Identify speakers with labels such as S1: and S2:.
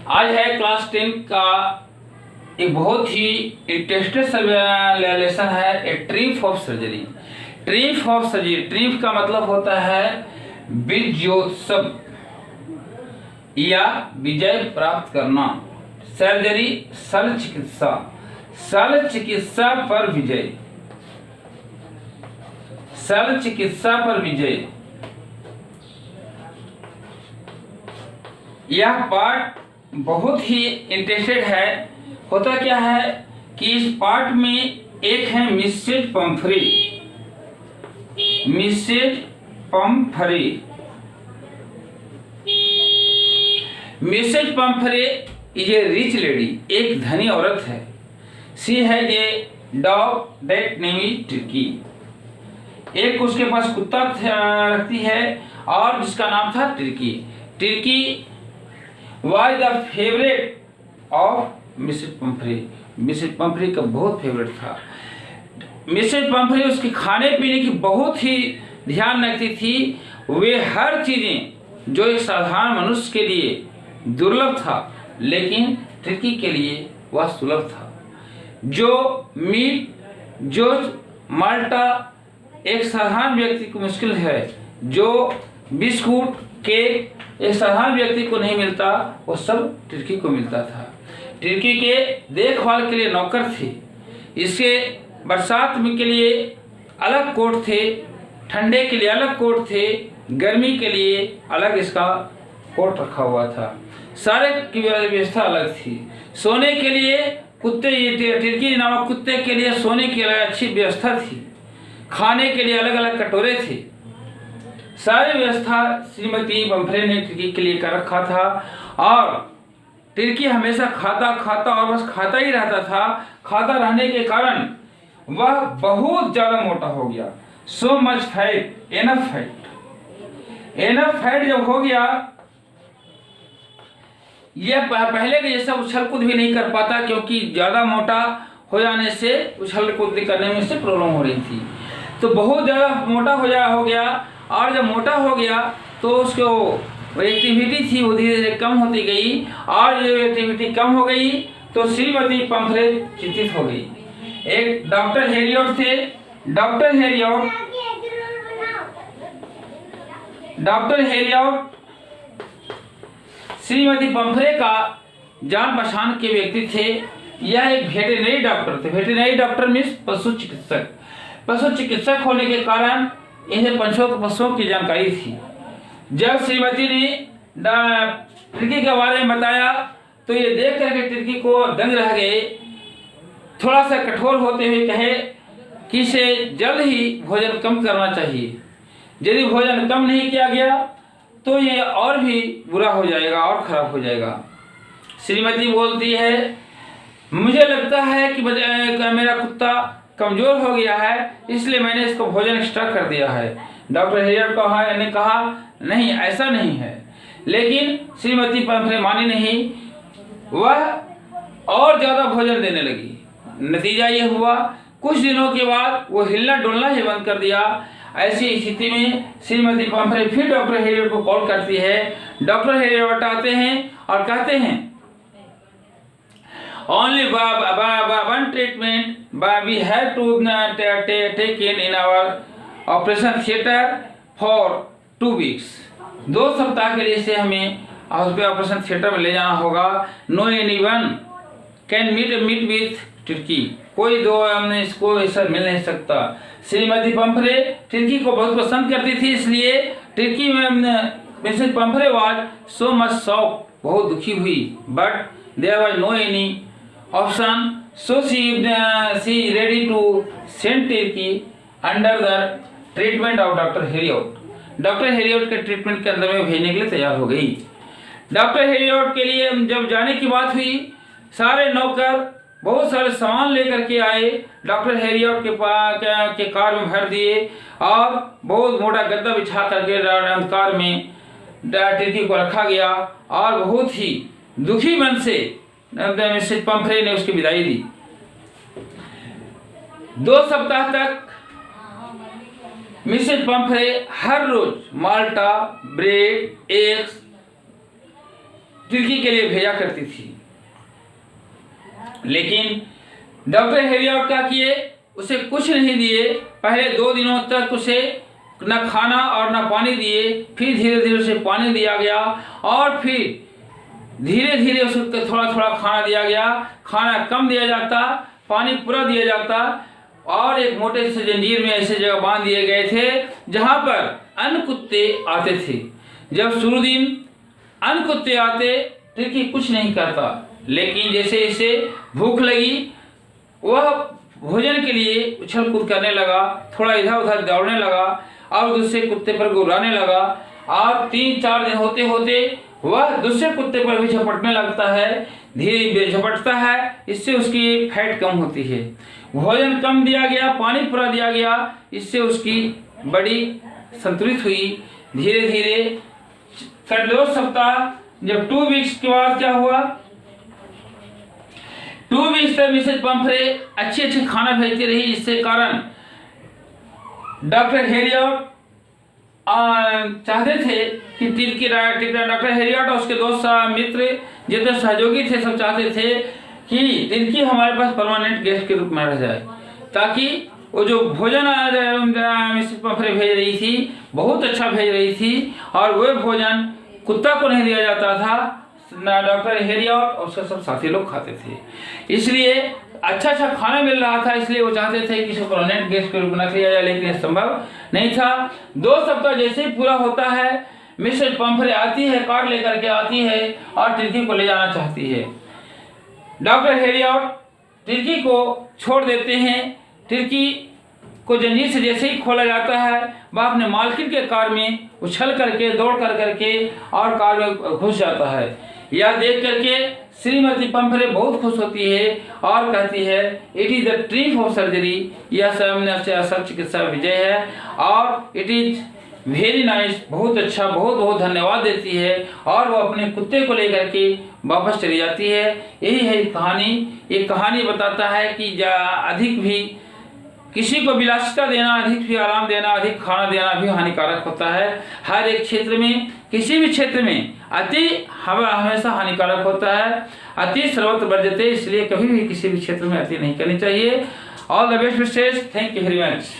S1: आज है क्लास 10 का एक बहुत ही इंटरेस्टेड लेसन है, a trip of surgery. Trip of surgery, trip का मतलब होता है विजयोत्सव या विजय प्राप्त करना। सर्जरी शल्य चिकित्सा, शल्य चिकित्सा पर विजय, शल्य चिकित्सा पर विजय। यह पार्ट बहुत ही इंटरेस्टेड है। होता क्या है कि इस पार्ट में एक है Mrs Pumphrey. Mrs Pumphrey, Mrs Pumphrey is a rich lady, एक धनी औरत है। She has a dog that name is Tricki, एक उसके पास कुत्ता रखती है और जिसका नाम था Tricki. Tricki was the favourite of Mrs Pumphrey, Mrs Pumphrey का बहुत फेवरेट था। मिसेज पंफ्रे उसके खाने पीने की बहुत ही ध्यान रखती थी। वे हर चीजें जो एक साधारण मनुष्य के लिए दुर्लभ था, लेकिन टिर्की के लिए वह सुलभ था। जो मीट, जो माल्टा एक साधारण व्यक्ति को मुश्किल है, जो बिस्कुट, केक एक साधारण व्यक्ति को नहीं मिलता, वो सब टिर्की को मिलता था। टिर्की के देखभाल के लिए नौकर थे। इसके बरसात में के लिए अलग कोट थे, ठंडे के लिए अलग कोट थे, गर्मी के लिए अलग इसका कोट रखा हुआ था। सारे की व्यवस्था अलग थी। सोने के लिए कुत्ते, टिर्की नामक कुत्ते के लिए सोने की अलग अच्छी व्यवस्था थी। खाने के लिए अलग अलग कटोरे थे। सारी व्यवस्था श्रीमती पंफ्रे ने टिर्की के लिए कर रखा था और टिर्की हमेशा खाता खाता और बस खाता ही रहता था। खाता रहने के कारण वह बहुत ज्यादा मोटा हो गया। So much fat, enough fat. Enough fat जब हो गया, यह पहले के जैसा उछल कूद भी नहीं कर पाता, क्योंकि ज्यादा मोटा हो जाने से उछल कूद करने में इससे प्रॉब्लम हो रही थी। तो बहुत ज्यादा मोटा हो गया और जब मोटा हो गया तो उसको वो एक्टिविटी थी वो धीरे धीरे कम होती गई, और जब एक्टिविटी कम हो गई तो श्रीमती पंफ्रे चिंतित हो गई। एक डॉक्टर हेरियोट थे। डॉक्टर हेरियोट श्रीमती पंफ्रे का जान पहचान के व्यक्ति थे। यह एक वेटरनरी डॉक्टर थे। वेटरनरी डॉक्टर मीन्स पशु चिकित्सक। पशु चिकित्सक होने के कारण इन्हें पशुओं की जानकारी थी। जब श्रीमती ने टिर्की के बारे में बताया तो ये देख करके टिर्की को दंग रह गए। थोड़ा सा कठोर होते हुए कहे कि इसे जल्द ही भोजन कम करना चाहिए। यदि भोजन कम नहीं किया गया तो ये और भी बुरा हो जाएगा और खराब हो जाएगा। श्रीमती बोलती है, मुझे लगता है कि मेरा कुत्ता कमजोर हो गया है, इसलिए मैंने इसको भोजन एक्स्ट्रा कर दिया है। डॉक्टर हेरियोट ने कहा नहीं, ऐसा नहीं है। लेकिन श्रीमती पंफ्रे मानी नहीं, वह और ज्यादा भोजन देने लगी। नतीजा ये हुआ, कुछ दिनों के बाद वो हिलना डुलना ही बंद कर दिया। ऐसी स्थिति में श्रीमती पंफ्रे फिर डॉक्टर हेरियोट को कॉल करती है। डॉक्टर हेरियोट आते हैं और कहते हैं, only one treatment, but we have to take in our operation theater for 2 weeks. 2 सप्ताह के लिए इसे हमें ऑपरेशन थिएटर में ले जाना होगा। No anyone can meet with Tirkey, कोई दो हमने इसको ऐसा मिल नहीं सकता। श्रीमती पंफ्रे टिर्की को बहुत पसंद करती थी, इसलिए टिर्की में Mrs Pumphrey was so much shock, बहुत दुखी हुई। But there was no any option, so she ready to send Turkey under the treatment of doctor Herriot. Doctor Herriot के ट्रीटमेंट के अंदर में भेजने के लिए तैयार हो गई। डॉक्टर हेरियोट के लिए जब जाने की बात हुई, सारे नौकर बहुत सारे सामान लेकर के आए। डॉक्टर हेरियोट के कार में भर दिए और बहुत मोटा गद्दा बिछा करके कार में टिर्की को रखा गया और बहुत ही दुखी मन से मिसेज पंफ्रे ने उसकी विदाई दी। 2 सप्ताह तक मिसेज पंफ्रे हर रोज माल्टा, ब्रेड, एग्स तिर्की के लिए भेजा करती थी। लेकिन डॉक्टर हेरियट क्या किए, उसे कुछ नहीं दिए। पहले 2 दिनों तक उसे न खाना और न पानी दिए, फिर धीरे धीरे उसे पानी दिया गया और फिर धीरे धीरे उसे थोड़ा थोड़ा खाना दिया गया। खाना कम दिया जाता, पानी पूरा दिया जाता और एक मोटे से जंजीर में ऐसे जगह बांध दिए गए थे जहां पर अन्य कुत्ते आते थे। जब शुरू दिन अन्य कुत्ते आते, तिर्की कुछ नहीं करता, लेकिन जैसे जैसे भूख लगी वह भोजन के लिए उछल कूद करने लगा, थोड़ा इधर उधर दौड़ने लगा और दूसरे कुत्ते पर गुर्राने लगा और 3-4 दिन होते होते वह दूसरे कुत्ते पर भी झपटने लगता है, धीरे धीरे झपटता है। इससे उसकी फैट कम होती है। भोजन कम दिया गया, पानी पूरा दिया गया, इससे उसकी बड़ी संतुलित हुई। धीरे धीरे 2 सप्ताह, जब 2 वीक्स के बाद क्या हुआ, 2 वीक्स तक मिसेज पम्फ्रे अच्छे खाना भेजती रही। इससे कारण डॉक्टर हेरियट चाहते थे कि तिर्की डॉक्टर हेरियट और उसके दोस्त मित्र जितने सहयोगी थे सब चाहते थे कि तिर्की हमारे पास परमानेंट गेस्ट के रूप में रह जाए, ताकि वो जो भोजन मिसेज पम्फ्रे भेज रही थी बहुत अच्छा भेज रही थी और वह भोजन कुत्ता को नहीं दिया जाता था, डॉक्टर हेरियट और उसके सब साथी लोग खाते थे। इसलिए अच्छा खाना मिल रहा था, इसलिए वो चाहते थे कि इसको परमानेंट गेस्ट के रूप में किया जाए, लेकिन यह संभव नहीं था। 2 सप्ताह जैसे ही पूरा होता है, मिसेज पम्फ्रे आती है, कार लेकर के आती है और तिर्की को ले जाना चाहती है। डॉक्टर हेरियट तिर्की को छोड़ देते हैं। तिर्की को जंजीर से जैसे ही खोला जाता है, वह अपने मालकिन के कार में उछल करके दौड़ करके और कार में घुस जाता है। यह देख करके श्रीमती पम्फ्रे बहुत खुश होती है और कहती है, it is the trip of surgery, यह सब चिकित्सा विजय है और इट इज वेरी नाइस, बहुत अच्छा, बहुत धन्यवाद देती है और वो अपने कुत्ते को लेकर के वापस चली जाती है। यही है कहानी। ये कहानी बताता है कि अधिक भी किसी को विलासिता देना, अधिक भी आराम देना, अधिक खाना देना भी हानिकारक होता है। हर एक क्षेत्र में, किसी भी क्षेत्र में अति हमेशा हानिकारक होता है। अति सर्वत्र वर्जते, इसलिए कभी भी किसी भी क्षेत्र में अति नहीं करनी चाहिए। ऑल द बेस्ट विशेष, थैंक यू वेरी मच।